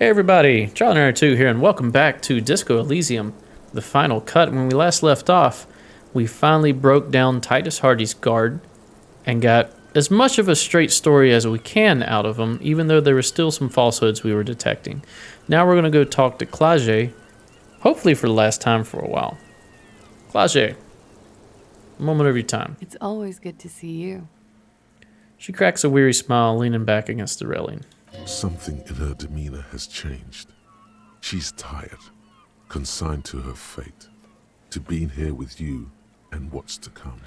Hey everybody, Trial2 here, and welcome back to Disco Elysium, the final cut. When we last left off, we finally broke down Titus Hardy's guard and got as much of a straight story as we can out of him, even though there were still some falsehoods we were detecting. Now we're going to go talk to Klaasje, hopefully for the last time for a while. Klaasje, a moment of your time. It's always good to see you. She cracks a weary smile, leaning back against the railing. Something in her demeanor has changed. She's tired, consigned to her fate, to being here with you and what's to come.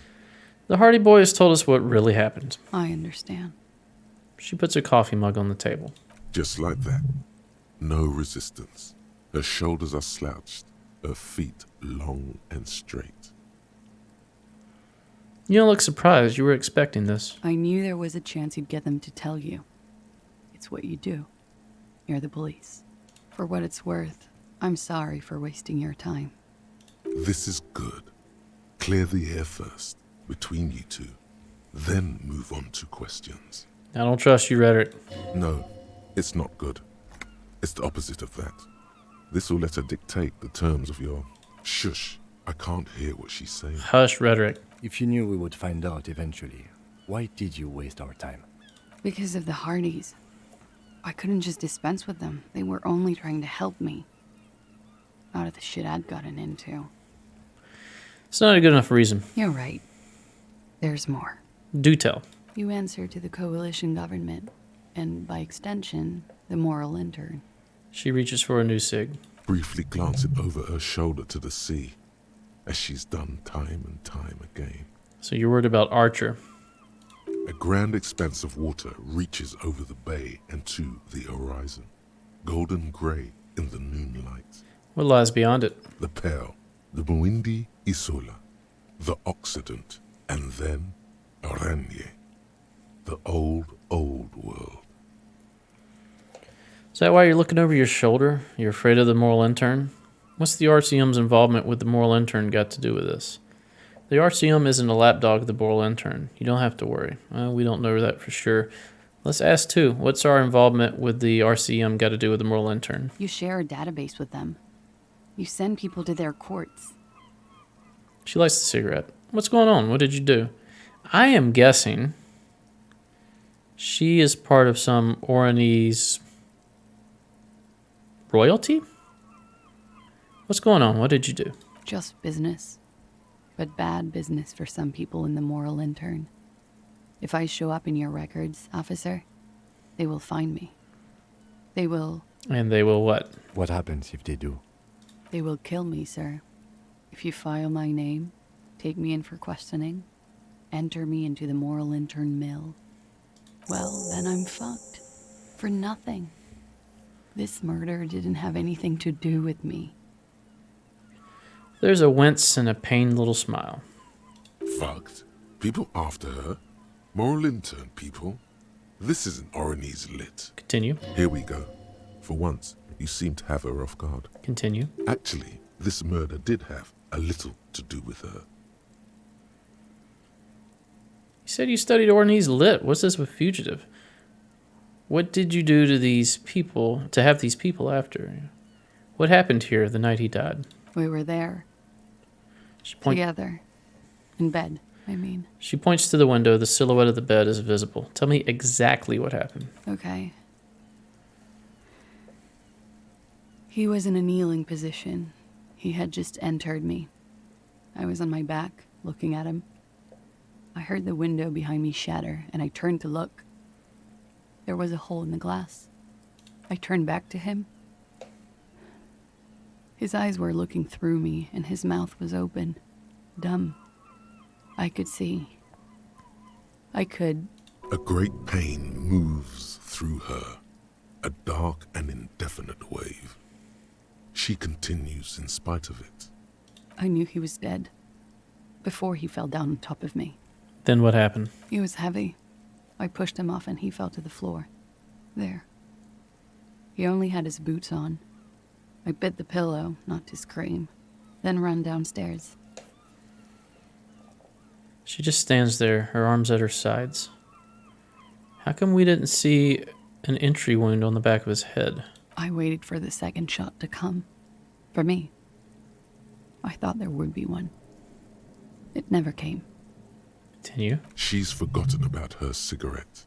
The Hardy boy has told us what really happened. I understand. She puts her coffee mug on the table. Just like that. No resistance. Her shoulders are slouched, her feet long and straight. You don't look surprised. You were expecting this. I knew there was a chance you'd get them to tell you. It's what you do. You're the police. For what it's worth, I'm sorry for wasting your time. This is good. Clear the air first, between you two. Then move on to questions. I don't trust you, Rhetoric. No, it's not good. It's the opposite of that. This will let her dictate the terms of your... Shush, I can't hear what she's saying. Hush, Rhetoric. If you knew we would find out eventually, why did you waste our time? Because of the Hardys. I couldn't just dispense with them. They were only trying to help me. Out of the shit I'd gotten into. It's not a good enough reason. You're right. There's more. Do tell. You answer to the coalition government, and by extension, the moral intern. She reaches for a new cig. Briefly glancing over her shoulder to the sea, as she's done time and time again. So you're worried about Archer. A grand expanse of water reaches over the bay and to the horizon, golden grey in the noonlight. What lies beyond it? The Pearl, the Muindi Isola, the Occident, and then Oranje, the old world. Is that why you're looking over your shoulder? You're afraid of the moral intern? What's the RCM's involvement with the moral intern got to do with this? The RCM isn't a lapdog of the moral intern. You don't have to worry. We don't know that for sure. Let's ask too. What's our involvement with the RCM got to do with the moral intern? You share a database with them. You send people to their courts. She lights the cigarette. What's going on? What did you do? I am guessing she is part of some Oranese royalty? What's going on? What did you do? Just business. But bad business for some people in the moral intern. If I show up in your records, officer, they will find me. They will... And they will what? What happens if they do? They will kill me, sir. If you file my name, take me in for questioning, enter me into the moral intern mill, well, then I'm fucked. For nothing. This murder didn't have anything to do with me. There's a wince and a pained little smile. Fucked. People after her. Moral intern people. This isn't Oranese lit. Continue. Here we go. For once, you seem to have her off guard. Continue. Actually, this murder did have a little to do with her. You said you studied Ornese Lit. What's this with fugitive? What did you do to these people, to have these people after you? What happened here the night he died? We were there. Together. In bed, I mean. She points to the window. The silhouette of the bed is visible. Tell me exactly what happened. Okay. He was in a kneeling position. He had just entered me. I was on my back, looking at him. I heard the window behind me shatter, and I turned to look. There was a hole in the glass. I turned back to him. His eyes were looking through me, and his mouth was open. Dumb. I could see. I could... A great pain moves through her, a dark and indefinite wave. She continues in spite of it. I knew he was dead. Before he fell down on top of me. Then what happened? He was heavy. I pushed him off and he fell to the floor. There. He only had his boots on. I bit the pillow, not to scream, then ran downstairs. She just stands there, her arms at her sides. How come we didn't see an entry wound on the back of his head? I waited for the second shot to come. For me. I thought there would be one. It never came. Continue. She's forgotten about her cigarette.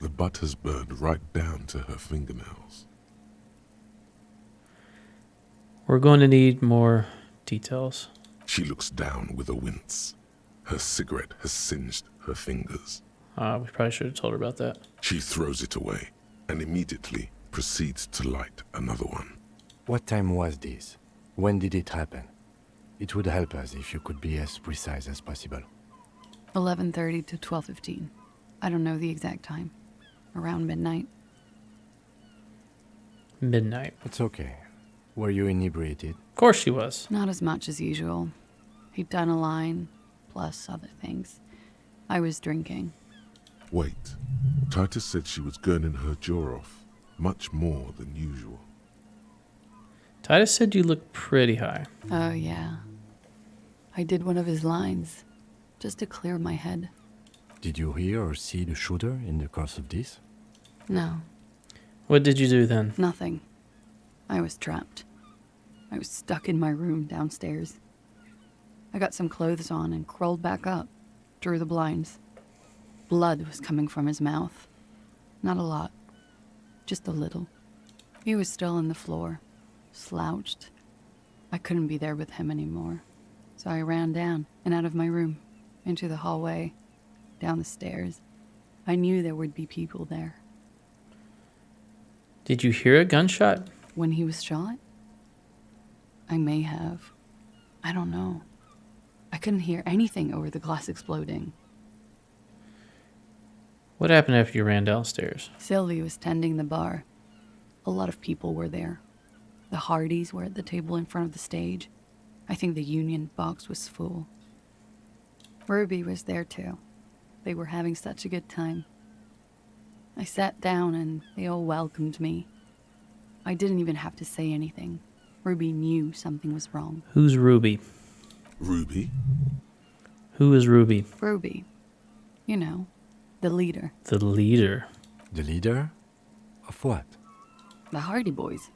The butt has burned right down to her fingernails. We're going to need more details. She looks down with a wince. Her cigarette has singed her fingers. We probably should have told her about that. She throws it away and immediately proceeds to light another one. What time was this? When did it happen? It would help us if you could be as precise as possible. 11:30 to 12:15. I don't know the exact time. Around midnight. Midnight. It's okay. Were you inebriated? Of course she was. Not as much as usual. He'd done a line, plus other things. I was drinking. Wait. Titus said she was gurning her jaw off, much more than usual. Titus said you look pretty high. Oh, yeah. I did one of his lines, just to clear my head. Did you hear or see the shooter in the course of this? No, What did you do then? nothing. I was trapped. I was stuck in my room downstairs. I got some clothes on and crawled back up, drew the blinds. Blood was coming from his mouth. Not a lot, just a little. He was still on the floor, slouched. I couldn't be there with him anymore, so I ran down and out of my room, into the hallway, down the stairs. I knew there would be people there. Did you hear a gunshot? When he was shot? I may have. I don't know. I couldn't hear anything over the glass exploding. What happened after you ran downstairs? Sylvie was tending the bar. A lot of people were there. The Hardys were at the table in front of the stage. I think the Union box was full. Ruby was there too. They were having such a good time. I sat down and they all welcomed me. I didn't even have to say anything. Ruby knew something was wrong. Who's Ruby? Ruby? Who is Ruby? Ruby. You know, the leader. The leader. The leader? Of what? The Hardy Boys.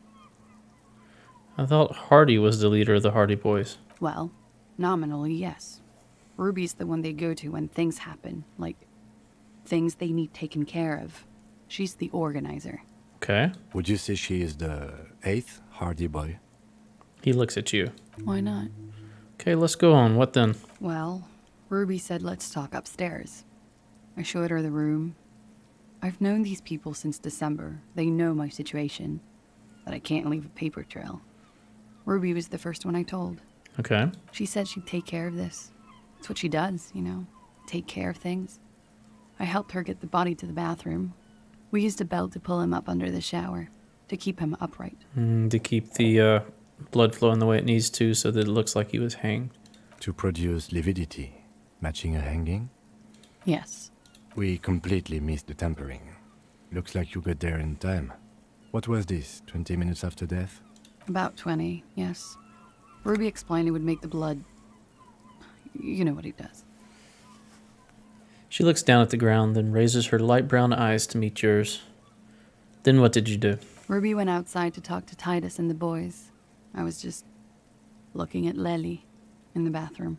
I thought Hardy was the leader of the Hardy Boys. Well, nominally, yes. Ruby's the one they go to when things happen, like things they need taken care of. She's the organizer. Okay. Would you say she is the 8th Hardy Boy? He looks at you. Why not? Okay, let's go on. What then? Well, Ruby said let's talk upstairs. I showed her the room. I've known these people since December. They know my situation, that I can't leave a paper trail. Ruby was the first one I told. Okay. She said she'd take care of this. It's what she does, you know, take care of things. I helped her get the body to the bathroom. We used a belt to pull him up under the shower, to keep him upright. To keep the blood flowing the way it needs to so that it looks like he was hanged. To produce lividity, matching a hanging? Yes. We completely missed the tampering. Looks like you got there in time. What was this, 20 minutes after death? About 20, yes. Ruby explained it would make the blood... You know what he does. She looks down at the ground, then raises her light brown eyes to meet yours. Then what did you do? Ruby went outside to talk to Titus and the boys. I was just looking at Lely in the bathroom.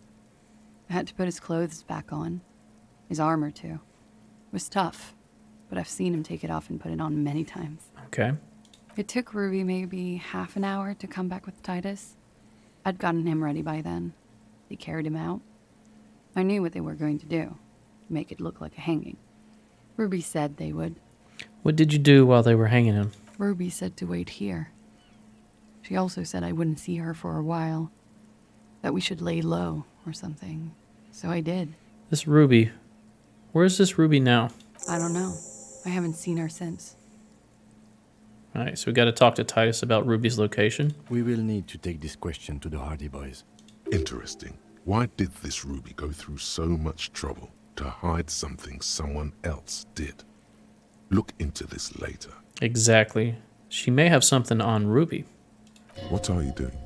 I had to put his clothes back on. His armor, too. It was tough, but I've seen him take it off and put it on many times. Okay. It took Ruby maybe half an hour to come back with Titus. I'd gotten him ready by then. They carried him out. I knew what they were going to do. Make it look like a hanging. Ruby said they would. What did you do while they were hanging him? Ruby said to wait here. She also said I wouldn't see her for a while. That we should lay low or something. So I did. This Ruby. Where's this Ruby now? I don't know. I haven't seen her since. Alright, so we got to talk to Titus about Ruby's location. We will need to take this question to the Hardy Boys. Interesting. Why did this Ruby go through so much trouble to hide something someone else did? Look into this later. Exactly. She may have something on Ruby. What are you doing?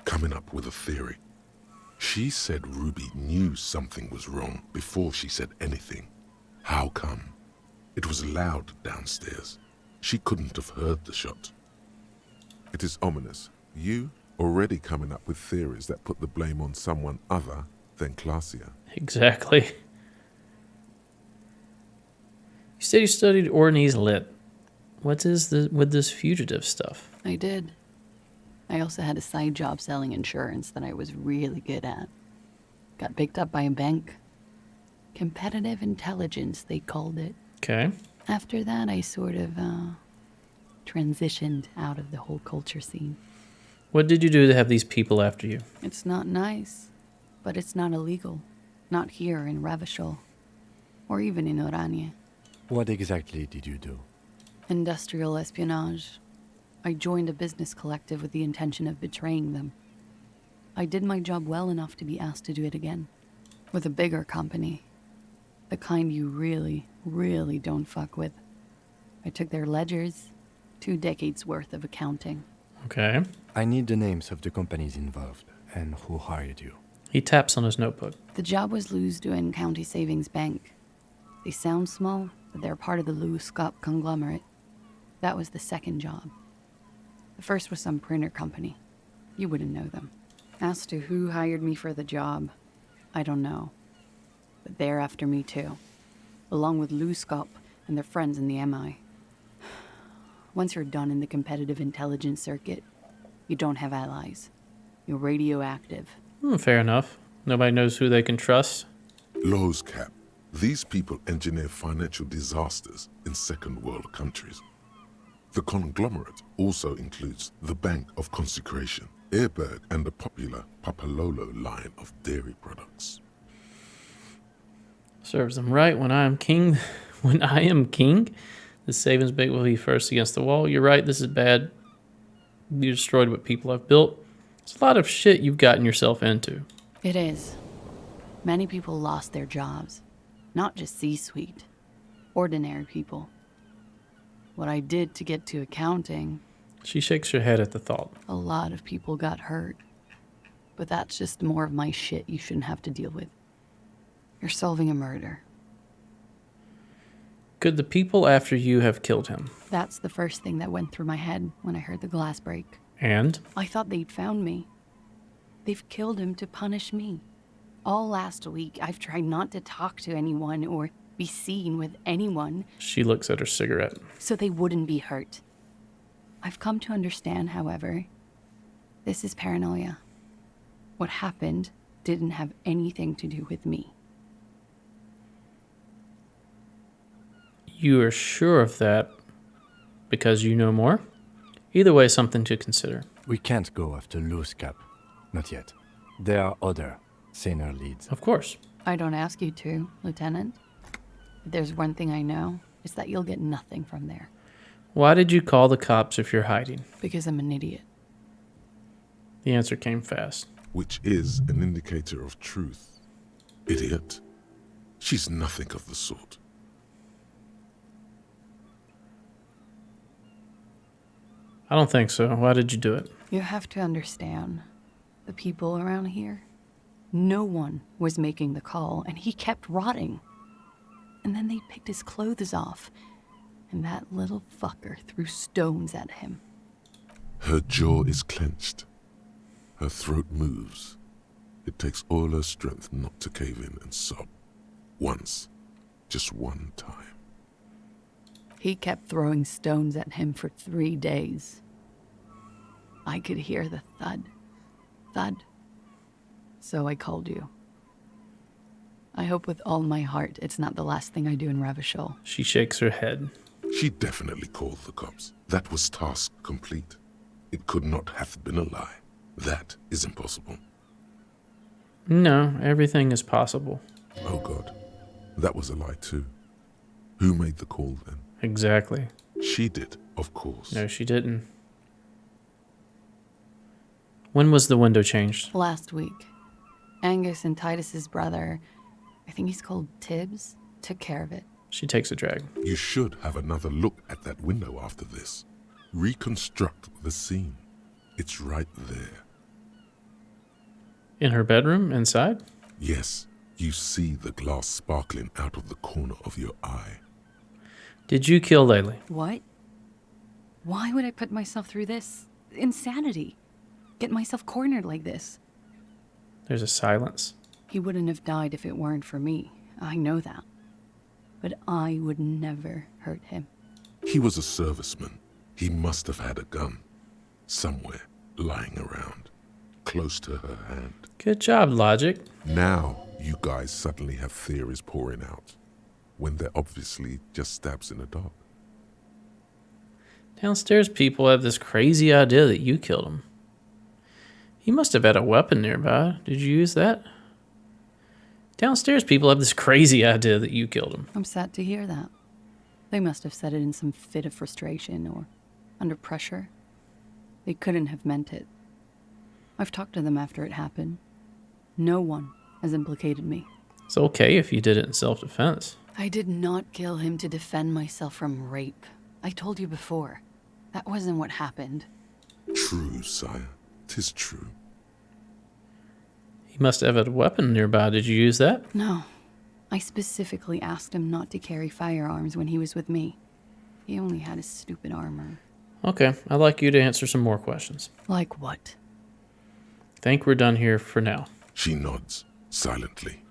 Coming up with a theory. She said Ruby knew something was wrong before she said anything. How come? It was loud downstairs. She couldn't have heard the shot. It is ominous. You already coming up with theories that put the blame on someone other than Klaasje. Exactly. You said you studied Orkney's Lit. What is with this fugitive stuff? I did. I also had a side job selling insurance that I was really good at. Got picked up by a bank. Competitive intelligence, they called it. Okay. After that, I sort of transitioned out of the whole culture scene. What did you do to have these people after you? It's not nice, but it's not illegal. Not here in Ravishol, or even in Oranje. What exactly did you do? Industrial espionage. I joined a business collective with the intention of betraying them. I did my job well enough to be asked to do it again. With a bigger company. The kind you really, really don't fuck with. I took their ledgers, 2 decades worth of accounting. Okay. I need the names of the companies involved and who hired you. He taps on his notebook. The job was Louisdouen County Savings Bank. They sound small, but they're part of the Louis-Scop conglomerate. That was the second job. The first was some printer company. You wouldn't know them. As to who hired me for the job, I don't know. But they're after me too, along with Louis-Scop and their friends in the MI. Once you're done in the competitive intelligence circuit, you don't have allies. You're radioactive. Fair enough. Nobody knows who they can trust. Lowe's cap. These people engineer financial disasters in second world countries. The conglomerate also includes the Bank of Consecration, Airberg, and the popular Papalolo line of dairy products. Serves them right when I am king. When I am king, the savings bank will be first against the wall. You're right, this is bad. You destroyed what people have built. It's a lot of shit you've gotten yourself into. It is. Many people lost their jobs. Not just C-suite. Ordinary people. What I did to get to accounting, She shakes her head at the thought. a lot of people got hurt. But that's just more of my shit you shouldn't have to deal with. You're solving a murder. Could the people after you have killed him? That's the first thing that went through my head when I heard the glass break. And? I thought they'd found me. They've killed him to punish me. All last week, I've tried not to talk to anyone or be seen with anyone She looks at her cigarette. so they wouldn't be hurt. I've come to understand, however, this is paranoia. What happened didn't have anything to do with me. You are sure of that because you know more? Either way, something to consider. We can't go after loose cap. Not yet. There are other, saner leads. Of course. I don't ask you to, Lieutenant. If there's one thing I know, it's that you'll get nothing from there. Why did you call the cops if you're hiding? Because I'm an idiot. The answer came fast. Which is an indicator of truth. Idiot. She's nothing of the sort. I don't think so. Why did you do it? You have to understand, the people around here, no one was making the call, and he kept rotting. And then they picked his clothes off, and that little fucker threw stones at him. Her jaw is clenched. Her throat moves. It takes all her strength not to cave in and sob. Once. Just one time. He kept throwing stones at him for 3 days. I could hear the thud. Thud. So I called you. I hope with all my heart it's not the last thing I do in Ravishol. She shakes her head. She definitely called the cops. That was task complete. It could not have been a lie. That is impossible. No, everything is possible. Oh God. That was a lie too. Who made the call then? Exactly. She did, of course. No, she didn't. When was the window changed? Last week, Angus and Titus's brother, I think he's called Tibbs, took care of it. She takes a drag. You should have another look at that window after this. Reconstruct the scene. It's right there. In her bedroom, inside? Yes, you see the glass sparkling out of the corner of your eye. Did you kill Laylee? What? Why would I put myself through this insanity? Get myself cornered like this? There's a silence. He wouldn't have died if it weren't for me. I know that. But I would never hurt him. He was a serviceman. He must have had a gun. Somewhere, lying around. Close to her hand. Good job, Logic. Now, you guys suddenly have theories pouring out. When they're obviously just stabs in the dark. Downstairs people have this crazy idea that you killed him. You must have had a weapon nearby. Did you use that? Downstairs people have this crazy idea that you killed him. I'm sad to hear that. They must have said it in some fit of frustration or under pressure. They couldn't have meant it. I've talked to them after it happened. No one has implicated me. It's okay if you did it in self-defense. I did not kill him to defend myself from rape. I told you before. That wasn't what happened. True, sire. 'Tis true. He must have had a weapon nearby. Did you use that? No. I specifically asked him not to carry firearms when he was with me. He only had his stupid armor. Okay, I'd like you to answer some more questions. Like what? Think we're done here for now. She nods, silently.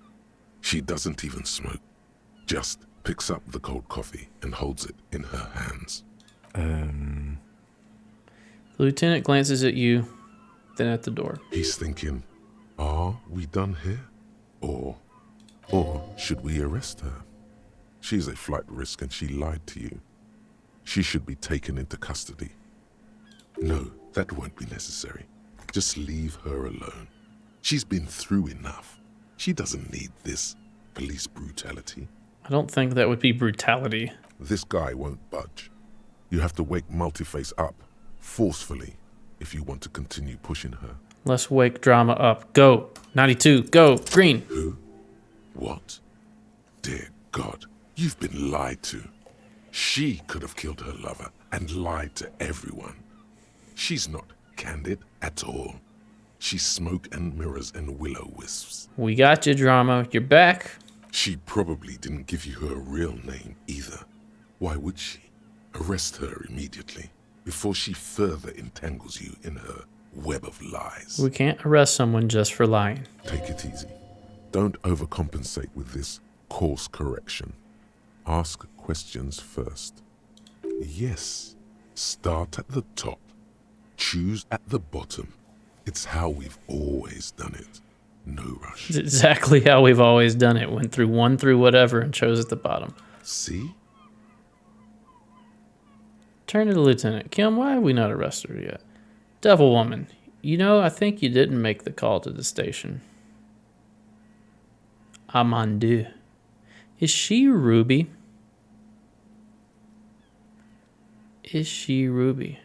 She doesn't even smoke. Just picks up the cold coffee and holds it in her hands. The lieutenant glances at you, then at the door. He's thinking, are we done here? Or should we arrest her? She's a flight risk and she lied to you. She should be taken into custody. No, that won't be necessary. Just leave her alone. She's been through enough. She doesn't need this police brutality. I don't think that would be brutality. This guy won't budge. You have to wake Multiface up, forcefully, if you want to continue pushing her. Let's wake drama up. Go. 92. Go. Green. Who? What? Dear God, you've been lied to. She could have killed her lover and lied to everyone. She's not candid at all. She's smoke and mirrors and willow-wisps. We got you, drama. You're back. She probably didn't give you her real name either. Why would she? Arrest her immediately, before she further entangles you in her web of lies. We can't arrest someone just for lying. Take it easy. Don't overcompensate with this course correction. Ask questions first. Yes, start at the top. Choose at the bottom. It's how we've always done it. No rush. It's exactly how we've always done it. Went through one through whatever and chose at the bottom. See? Turn to the lieutenant. Kim, why have we not arrested her yet? Devil woman, you know, I think you didn't make the call to the station. Amandu. Is she Ruby? Is she Ruby?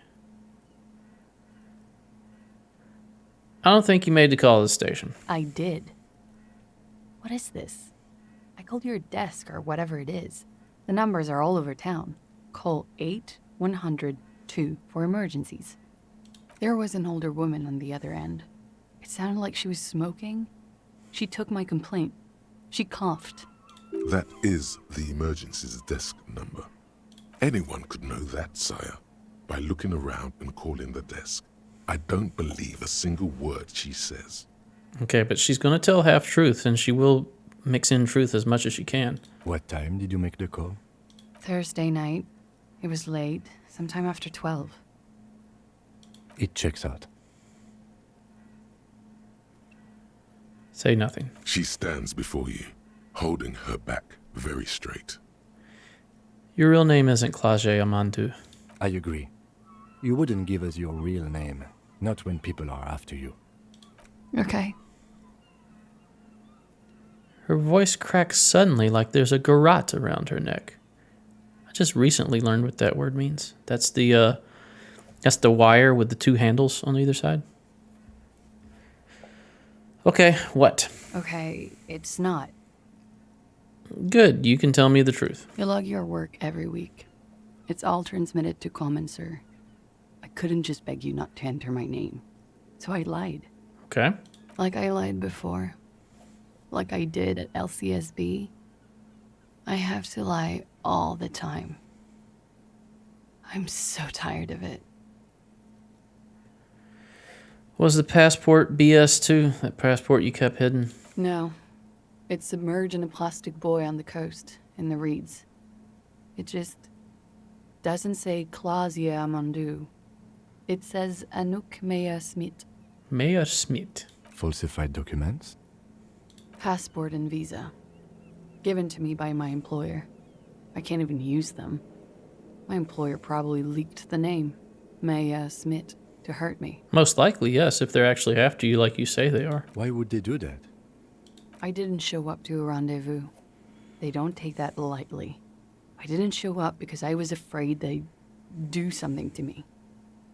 I don't think you made the call to the station. I did. What is this? I called your desk or whatever it is. The numbers are all over town. Call 8-100-2 for emergencies. There was an older woman on the other end. It sounded like she was smoking. She took my complaint. She coughed. That is the emergencies desk number. Anyone could know that, sire, by looking around and calling the desk. I don't believe a single word she says. Okay, but she's going to tell half-truths, and she will mix in truth as much as she can. What time did you make the call? Thursday night. It was late, sometime after 12. It checks out. Say nothing. She stands before you, holding her back very straight. Your real name isn't Klaasje Amandu. I agree. You wouldn't give us your real name, not when people are after you. Okay. Her voice cracks suddenly like there's a garrote around her neck. I just recently learned what that word means. That's the wire with the two handles on either side. Okay, what? Okay, it's not. Good, you can tell me the truth. You log your work every week. It's all transmitted to Common, sir. I couldn't just beg you not to enter my name. So I lied. Okay. Like I lied before. Like I did at LCSB. I have to lie all the time. I'm so tired of it. Was the passport BS too? That passport you kept hidden? No. It's submerged in a plastic buoy on the coast, in the reeds. It just doesn't say Klaasje Amandu. It says Anouk Mea Smit. Mayor Smith. Falsified documents? Passport and visa. Given to me by my employer. I can't even use them. My employer probably leaked the name, Mea Smit, to hurt me. Most likely, yes, if they're actually after you like you say they are. Why would they do that? I didn't show up to a rendezvous. They don't take that lightly. I didn't show up because I was afraid they'd do something to me.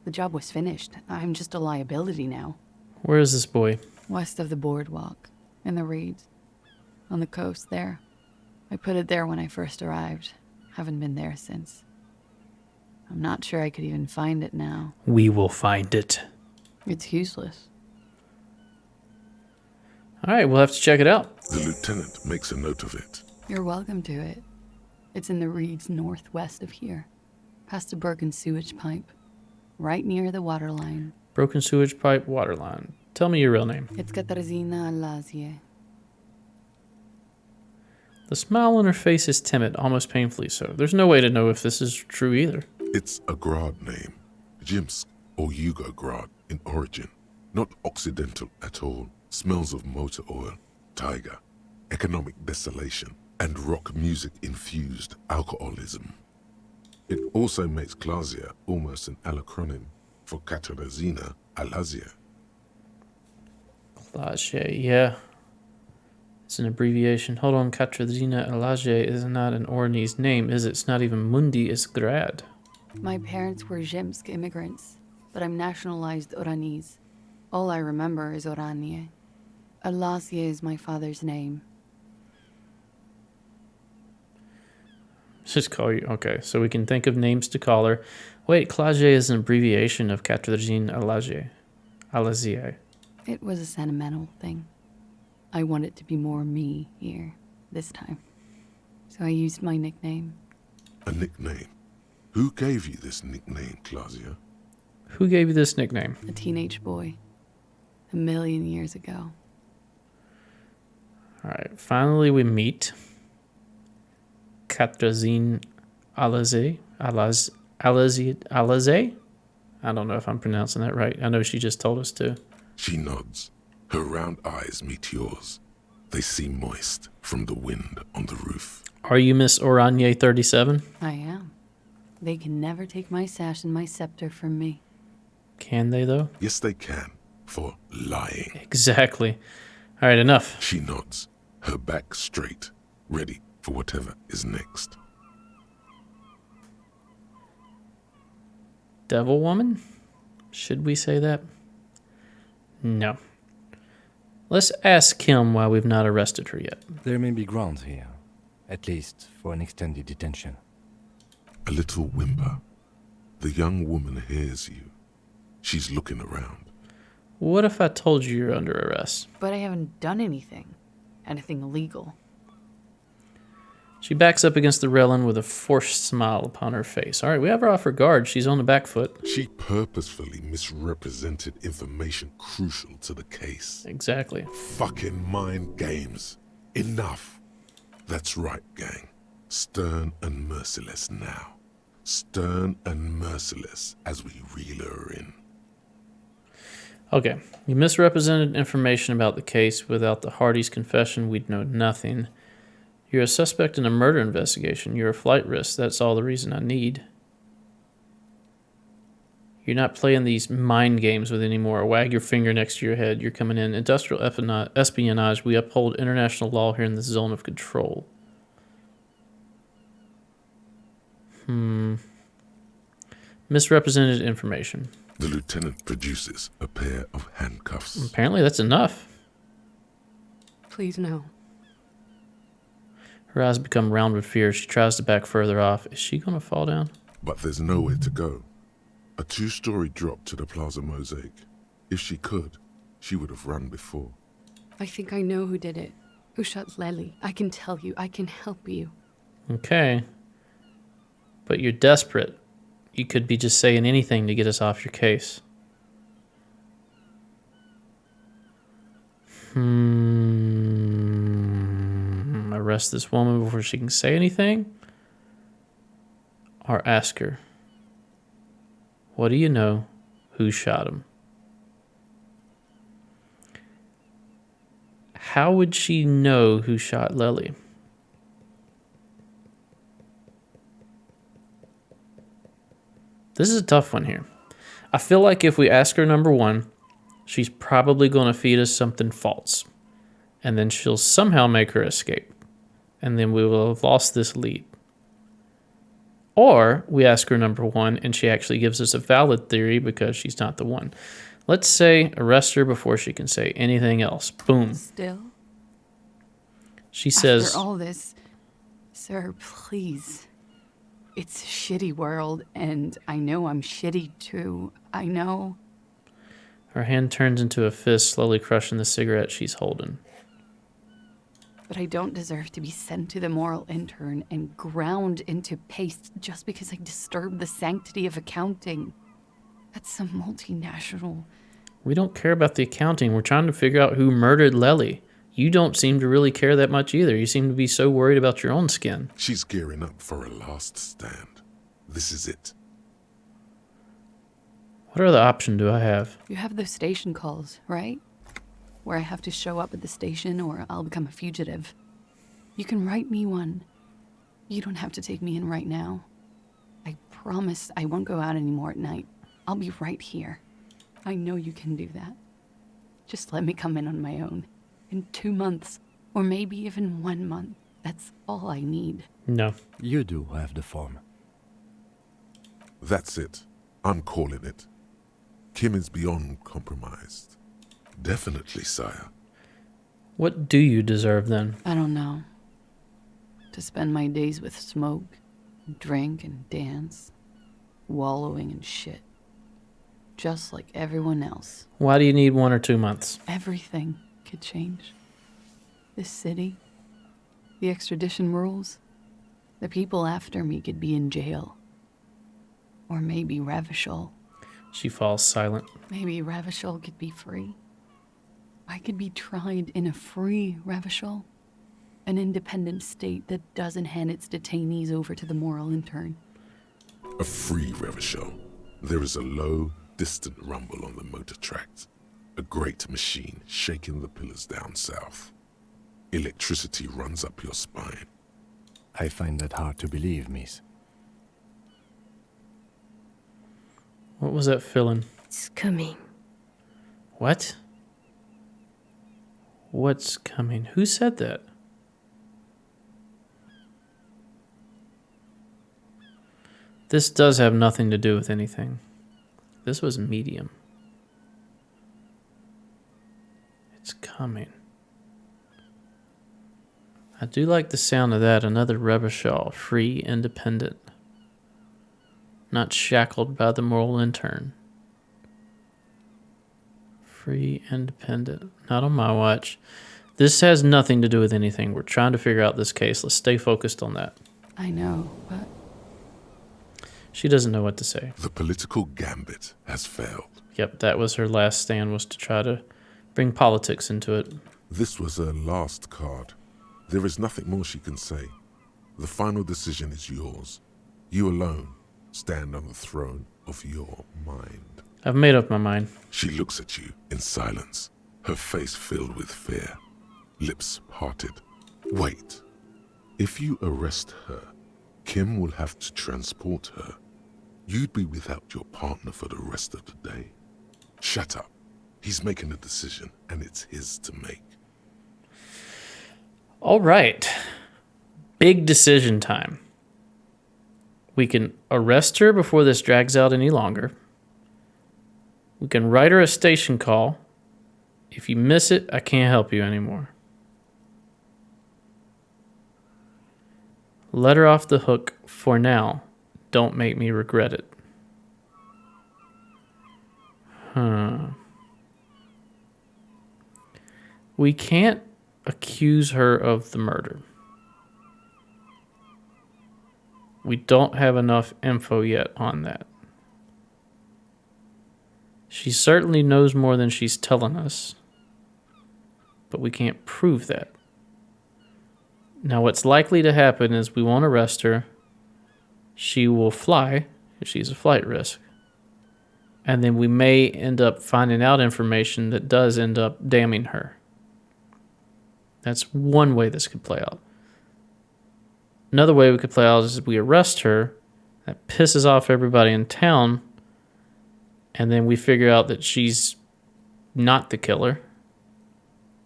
The job was finished. I'm just a liability now. Where is this boy? West of the boardwalk, in the reeds. On the coast there. I put it there when I first arrived. Haven't been there since. I'm not sure I could even find it now. We will find it. It's useless. All right, we'll have to check it out. The lieutenant makes a note of it. You're welcome to it. It's in the reeds northwest of here. Past a broken sewage pipe. Right near the waterline. Broken sewage pipe, waterline. Tell me your real name. It's Katarzyna Elysium. The smile on her face is timid, almost painfully so. There's no way to know if this is true either. It's a Grad name, Jimsk or Yugo-Grad in origin. Not Occidental at all. Smells of motor oil, tiger, economic desolation, and rock music-infused alcoholism. It also makes Klaasje almost an acronym for Katarzyna Elysium. Klaasje, yeah. It's an abbreviation. Hold on, Katarzyna Elysium is not an Ornese name, is it? It's not even Mundi, it's Grad. My parents were Zhimsk immigrants, but I'm nationalized Oranese. All I remember is Oranje. Elysium is my father's name. Just call you. Okay, so we can think of names to call her. Wait, Klaasje is an abbreviation of Katarzyna Elysium. Elysium. It was a sentimental thing. I wanted to be more me here, this time. So I used my nickname. A nickname? Who gave you this nickname, Klaasje? Who gave you this nickname? A teenage boy. 1,000,000 years ago. All right, finally we meet Katarzyna Elysium. Elysium? I don't know if I'm pronouncing that right. I know she just told us to. She nods. Her round eyes meet yours. They seem moist from the wind on the roof. Are you Miss Oranje 37? I am. They can never take my sash and my scepter from me. Can they, though? Yes, they can, for lying. Exactly. All right, enough. She nods, her back straight, ready for whatever is next. Devil woman? Should we say that? No. Let's ask him why we've not arrested her yet. There may be grounds here, at least for an extended detention. A little whimper. The young woman hears you. She's looking around. What if I told you you're under arrest? But I haven't done anything. Anything illegal. She backs up against the railing with a forced smile upon her face. All right, we have her off her guard. She's on the back foot. She purposefully misrepresented information crucial to the case. Exactly. Fucking mind games. Enough. That's right, gang. Stern and merciless now. Stern and merciless as we reel her in. Okay, you misrepresented information about the case. Without the Hardy's confession, we'd know nothing. You're a suspect in a murder investigation. You're a flight risk. That's all the reason I need. You're not playing these mind games with anymore. Wag your finger next to your head. You're coming in. Industrial espionage. We uphold international law here in this zone of control. Misrepresented information. The lieutenant produces a pair of handcuffs. Apparently that's enough. Please no. Her eyes become round with fear. She tries to back further off. Is she going to fall down? But there's nowhere to go. A 2-story drop to the Plaza Mosaic. If she could, she would have run before. I think I know who did it. Who shot Lely. I can tell you. I can help you. Okay. But you're desperate. You could be just saying anything to get us off your case. Arrest this woman before she can say anything? Or ask her, what do you know? Who shot him? How would she know who shot Lily? This is a tough one here. I feel like if we ask her number one, she's probably going to feed us something false. And then she'll somehow make her escape. And then we will have lost this lead. Or we ask her number one and she actually gives us a valid theory because she's not the one. Let's say arrest her before she can say anything else. Boom. Still? She says, After all this, sir, please. It's a shitty world, and I know I'm shitty too. I know. her hand turns into a fist, slowly crushing the cigarette she's holding. But I don't deserve to be sent to the moral intern and ground into paste just because I disturbed the sanctity of accounting. That's some multinational. We don't care about the accounting. We're trying to figure out who murdered Lely. You don't seem to really care that much either. You seem to be so worried about your own skin. She's gearing up for a last stand. This is it. What other option do I have? You have those station calls, right? Where I have to show up at the station or I'll become a fugitive. You can write me one. You don't have to take me in right now. I promise I won't go out anymore at night. I'll be right here. I know you can do that. Just let me come in on my own. In 2 months, or maybe even 1 month. That's all I need. No. You do have the form. That's it. I'm calling it. Kim is beyond compromised. Definitely, sire. What do you deserve then? I don't know. To spend my days with smoke, drink and dance, wallowing in shit. Just like everyone else. Why do you need 1 or 2 months? Everything could change. This city, the extradition rules, the people after me could be in jail. Or maybe Ravishol. She falls silent. Maybe Ravishol could be free. I could be tried in a free Ravishol. An independent state that doesn't hand its detainees over to the moral intern. A free Revachol. There is a low, distant rumble on the motor tracks. A great machine shaking the pillars down south. Electricity runs up your spine. I find that hard to believe, miss. What was that feeling? It's coming. What? What's coming? Who said that? This does have nothing to do with anything. This was medium. It's coming. I do like the sound of that. Another Rebishal, free, independent. Not shackled by the moral intern. Free, independent. Not on my watch. This has nothing to do with anything. We're trying to figure out this case. Let's stay focused on that. I know, but She doesn't know what to say. The political gambit has failed. Yep, that was her last stand, was to try to bring politics into it. This was her last card. There is nothing more she can say. The final decision is yours. You alone stand on the throne of your mind. I've made up my mind. She looks at you in silence, her face filled with fear, lips parted. Wait. If you arrest her, Kim will have to transport her. You'd be without your partner for the rest of the day. Shut up. He's making a decision, and it's his to make. All right. Big decision time. We can arrest her before this drags out any longer. We can write her a station call. If you miss it, I can't help you anymore. Let her off the hook for now. Don't make me regret it. We can't accuse her of the murder. We don't have enough info yet on that. She certainly knows more than she's telling us, but we can't prove that. Now, what's likely to happen is we won't arrest her. She will fly, if she's a flight risk. And then we may end up finding out information that does end up damning her. That's one way this could play out. Another way we could play out is we arrest her. That pisses off everybody in town. And then we figure out that she's not the killer,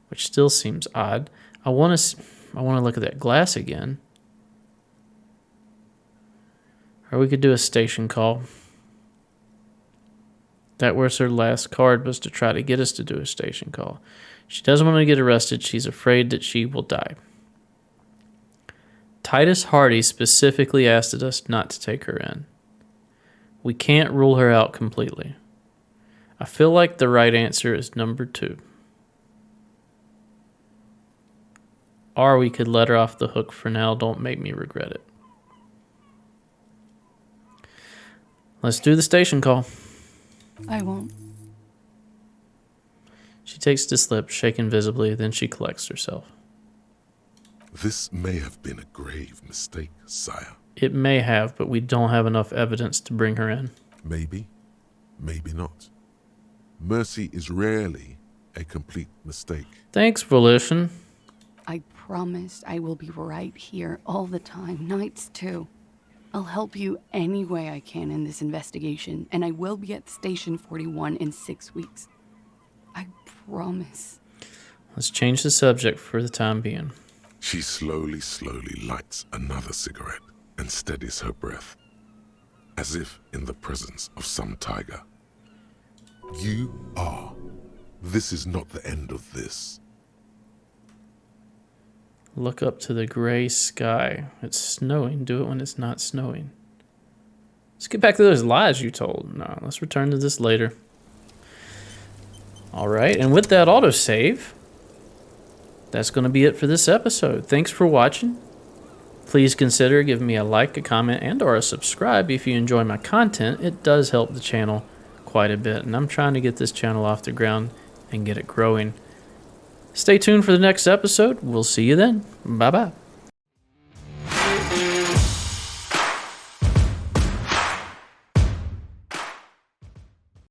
which still seems odd. I want to look at that glass again. Or we could do a station call. That was her last card, was to try to get us to do a station call. She doesn't want to get arrested. She's afraid that she will die. Titus Hardy specifically asked us not to take her in. We can't rule her out completely. I feel like the right answer is number 2. Or we could let her off the hook for now. Don't make me regret it. Let's do the station call. I won't. She takes the slip, shaking visibly, then she collects herself. This may have been a grave mistake, sire. It may have, but we don't have enough evidence to bring her in. Maybe, maybe not. Mercy is rarely a complete mistake. Thanks, Volition. I promise I will be right here all the time, nights too. I'll help you any way I can in this investigation, and I will be at Station 41 in 6 weeks. I promise. Let's change the subject for the time being. She slowly lights another cigarette and steadies her breath, as if in the presence of some tiger. You are. This is not the end of this. Look up to the gray sky. It's snowing. Do it when it's not snowing. Let's get back to those lies you told. No, let's return to this later. All right, and with that autosave, that's going to be it for this episode. Thanks for watching. Please consider giving me a like, a comment, and or a subscribe if you enjoy my content. It does help the channel quite a bit, and I'm trying to get this channel off the ground and get it growing. Stay tuned for the next episode. We'll see you then. Bye-bye.